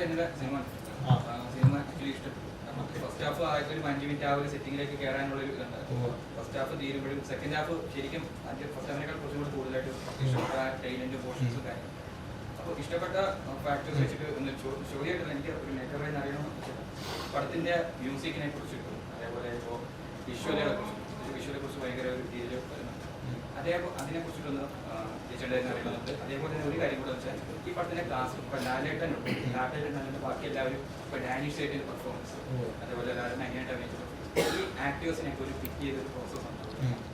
ഇന്നലെ cinema actually ഇഷ്ടപ്പെട്ടു. First half ആയിട്ട് ഒരു 5 മിനിറ്റ് ആ ഒരു സെറ്റിംഗിലേക്ക് കയറാനുള്ള ഒരു ഇതുണ്ടായിരുന്നു. ഫസ്റ്റ് ഹാഫ് തീരുമ്പോഴും സെക്കൻഡ് ഹാഫ് ശരിക്കും ഫസ്റ്റ് ഹാഫിനേക്കാൾ കുറച്ചും കൂടി കൂടുതലായിട്ട് ഇഷ്ടപ്പെട്ട ടൈലൻറ്റും പോർഷൻസും കാര്യങ്ങളും. അപ്പോൾ ഇഷ്ടപ്പെട്ട ഫാക്ടേഴ്സ് വെച്ചിട്ട് ഒന്ന് ചോദ്യമായിട്ട് എനിക്ക് ഒരു മേക്കറായി അറിയണമെന്ന് വെച്ചാൽ പടത്തിൻ്റെ മ്യൂസിക്കിനെ കുറിച്ചിട്ടും അതേപോലെ ഇപ്പോൾ വിഷ്വലെ കുറിച്ച് ഭയങ്കര ഒരു രീതിയിൽ വരുന്നുണ്ട്. അതിനെക്കുറിച്ചിട്ടൊന്ന് ടീച്ചറുടെ അറിയണമെന്നുണ്ട്. അതേപോലെ തന്നെ ഒരു കാര്യം കൂടെ വെച്ചാൽ ഈ പടത്തിൻ്റെ ക്ലാസ് ഇപ്പോൾ ലാലേട്ടനുണ്ട് ബാക്കി എല്ലാവരും ഇപ്പോൾ ഡാനിഷ് സൈഡിൻ്റെ പെർഫോമൻസ് അതേപോലെ ലാലേട്ടൻ എങ്ങനെയായിട്ട് അഭിനയിച്ചത് ഈ ആക്ടേഴ്സിനെയൊക്കെ ഒരു പിക്ക് ചെയ്തൊരു പ്രോസസ്സ് ഉണ്ട്.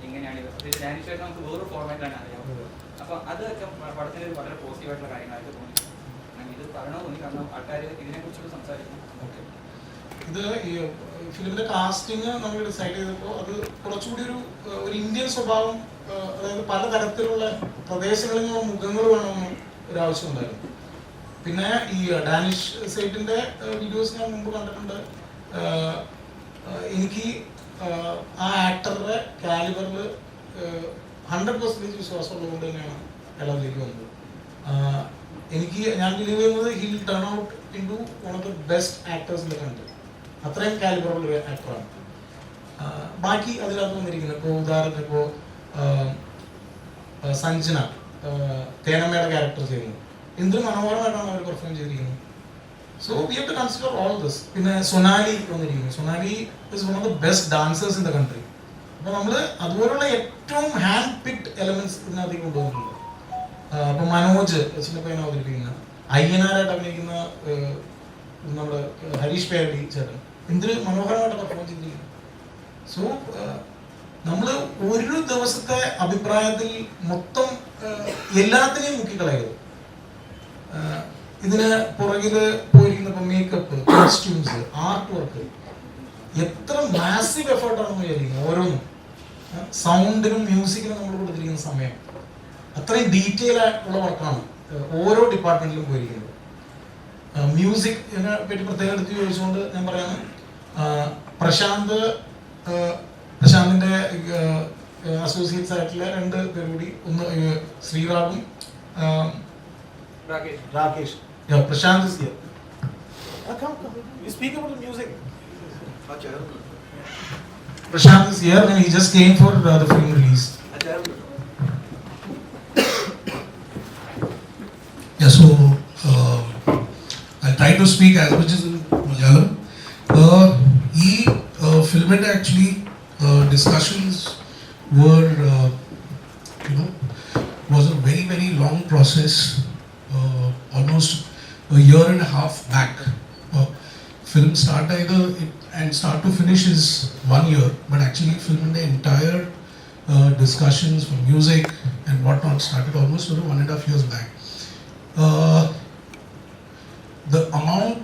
ഇങ്ങനെയാണ് ഇത് ഡാനിഷ് സൈഡ് നമുക്ക് വേറൊരു ഫോർമാറ്റാണ് അറിയാവുന്നത്. അപ്പോൾ അതൊക്കെ പടത്തിൻ്റെ ഒരു വളരെ പോസിറ്റീവായിട്ടുള്ള കാര്യങ്ങളായിട്ട് തോന്നി. ഇത് പറയണോ തോന്നി കാരണം ആൾക്കാർ ഇതിനെക്കുറിച്ചൊക്കെ സംസാരിക്കണം. ഇത് ഈ ഫിലിമിന്റെ കാസ്റ്റിംഗ് നമ്മൾ ഡിസൈഡ് ചെയ്തപ്പോൾ അത് കുറച്ചുകൂടി ഒരു ഇന്ത്യൻ സ്വഭാവം, അതായത് പലതരത്തിലുള്ള പ്രദേശങ്ങളിൽ നിന്നുള്ള മുഖങ്ങൾ വേണമെന്ന് ഒരു ആവശ്യമുണ്ടായിരുന്നു. പിന്നെ ഈ ഡാനിഷ് സൈറ്റിന്റെ വീഡിയോസ് ഞാൻ മുമ്പ് കണ്ടിട്ടുണ്ട്. എനിക്ക് ആ ആക്ടറുടെ കാലിബറിൽ 100% വിശ്വാസമുള്ളത് കൊണ്ട് തന്നെയാണ് അയാളിലേക്ക് വന്നത്. ഞാൻ ബിലീവ് ചെയ്യുന്നത് he will turn out into one of the best actors in the country. അത്രയും കാലിബറുള്ള ഒരു ആക്ടറാണ്. ബാക്കി അതിനകത്ത് വന്നിരിക്കുന്നത് ഇപ്പോൾ ഉദാഹരണത്തിന് ഇപ്പോൾ സഞ്ജന തേനമ്മയുടെ ക്യാരക്ടർ ചെയ്യുന്നത് എന്തൊരു മനോഹരമായിട്ടാണ് അവർ പെർഫോം ചെയ്തിരിക്കുന്നത്. So we have to consider all this. പിന്നെ സൊനാലി വന്നിരിക്കുന്നു. Sonali is one of the best dancers in the country. അപ്പോൾ നമ്മൾ അതുപോലുള്ള ഏറ്റവും ഹാൻഡ് പിക്ഡ് എലമെന്റ്സ് ഇതിനകത്തേക്ക് കൊണ്ടുവന്നിട്ടുണ്ട്. അപ്പോൾ മനോജ് ചിന്നപ്പയ്യനെ അവതരിപ്പിക്കുന്ന അയ്യനാരായിട്ട് അഭിനയിക്കുന്ന നമ്മുടെ ഹരീഷ് പേരടി ചേട്ടൻ എന്തൊരു മനോഹരമായിട്ട് പെർഫോം ചെയ്തിരിക്കുന്നു. സോ നമ്മൾ ഒരു ദിവസത്തെ അഭിപ്രായത്തിൽ മൊത്തം എല്ലാത്തിനെയും മുക്കിക്കളയരുത്. ഇതിന് പുറകിൽ പോയിരിക്കുന്ന മേക്കപ്പ്, കോസ്റ്റ്യൂംസ്, ആർട്ട് വർക്ക് എത്ര മാസീവ് എഫേർട്ടാണെന്ന് വിചാരിക്കുന്നത്. ഓരോന്നും സൗണ്ടിനും മ്യൂസിക്കിനും നമ്മൾ കൊടുത്തിരിക്കുന്ന സമയം അത്രയും ഡീറ്റെയിൽ ആയിട്ടുള്ള വർക്കാണ് ഓരോ ഡിപ്പാർട്ട്മെന്റിലും പോയിരിക്കുന്നത്. മ്യൂസിക്കിനെ പറ്റി പ്രത്യേകം എടുത്ത് ചോദിച്ചുകൊണ്ട് ഞാൻ പറയാണ്, പ്രശാന്തിന്റെ അസോസിയേറ്റ്സ് ആയിട്ടുള്ള 2 പേരും കൂടി, ഒന്ന് ശ്രീറാഗും Rakesh. Prashant is here. Come. You speak about the music. Prashant is here and he just came for the film release. Yeah, so I'll try to speak as much as in Malayalam. Film actually discussions were, was a very, very long process, almost a year and a half back. Film start and start to finish is 1 year, but actually film the entire discussions for music and whatnot started almost 1.5 years back. The amount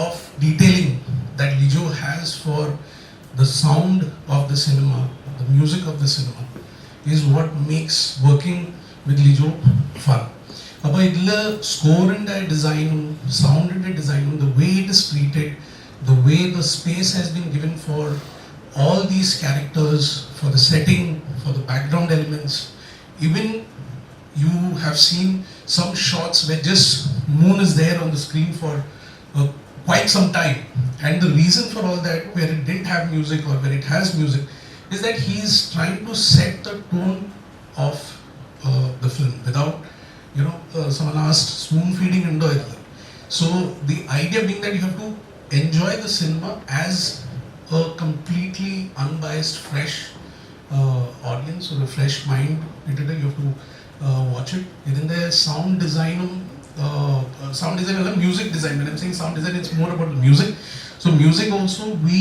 of detailing that Lijo has for the sound of the cinema, the music of the cinema, is what makes working with Lijo fun. Appa idla score and design, sound and design, the way it is treated, the way the space has been given for all these characters, for the setting, for the background elements. Even you have seen some shots where just moon is there on the screen for quite some time, and the reason for all that, where it didn't have music or where it has music, is that he is trying to set the tone of the film without, someone asked spoon feeding indo idla. So the idea being that you have to enjoy the cinema as a completely unbiased, fresh audience or a fresh mind. You have to watch it. In the sound design and music design. When I'm saying sound design, it's more about the music. So music also, we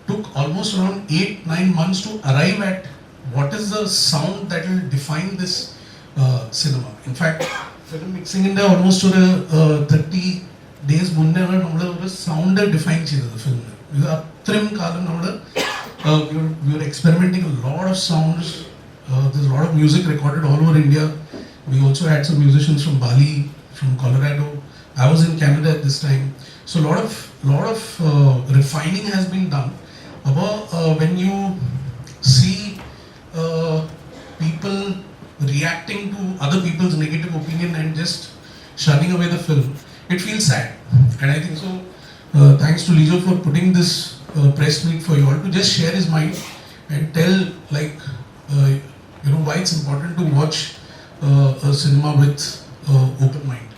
took almost around 8-9 months to arrive at what is the sound that will define this cinema. In fact, film mixing in there almost 30 days munne nammal sound define cheythu film. Athram kaalam we were experimenting a lot of sounds. There's a lot of music recorded all over India. We also had some musicians from Bali, from Colorado. I was in Canada at this time. So a lot of refining has been done. When you see people reacting to other people's negative opinion and just shunning away the film, it feels sad. And I think so, thanks to Lijo for putting this press meet for you all to just share his mind and tell like, why it's important to watch a cinema with open mind.